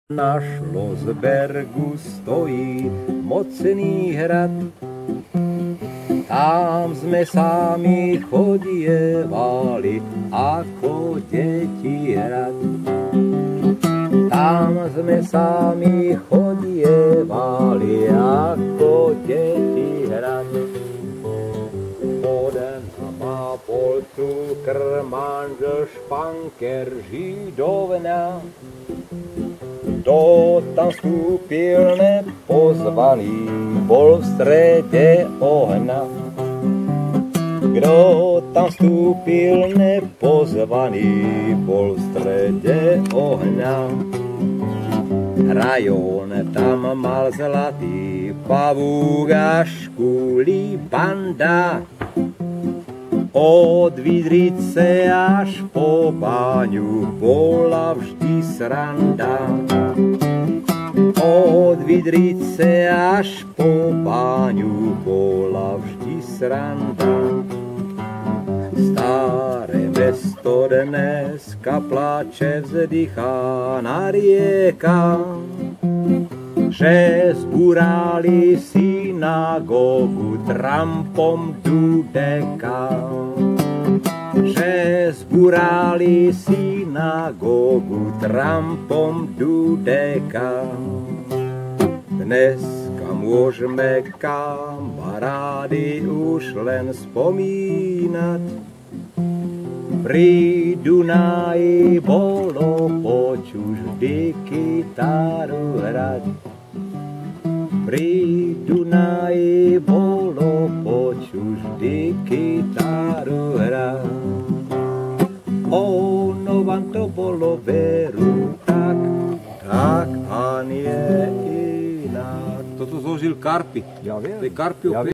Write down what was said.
Na Šlosbergu stojí mocný hrad, tam sme sami chodievali ako deti hrad. Tam sme sami chodievali ako deti hrad. Poden má bol cukr, manžel španker, židovna. Kto tam vstúpil nepozvaný, bol v strede ohňa. Kto tam vstúpil nepozvaný, bol v strede ohňa. Rajon tam mal zlatý pavúk a škúli banda. Od Vydrice až po Báňu bola vždy sranda. Od Vydrice až po Báňu bola vždy sranda. Staré mesto dneska plače, vzdychá na rieka, že zbúrali synagogu trampom Dudeka. Že zbúrali synagogu trampom Dudeka. Dneska môžeme kamarády už len spomínať. Pri Dunaji bolo počuť vždy kytaru hrať. Pri Dunaji bolo počuť vždy kytaru hrať. Ono vám to bolo veru tak a nie inak. Toto zložil Karpi. Ja viem. To je Karpiov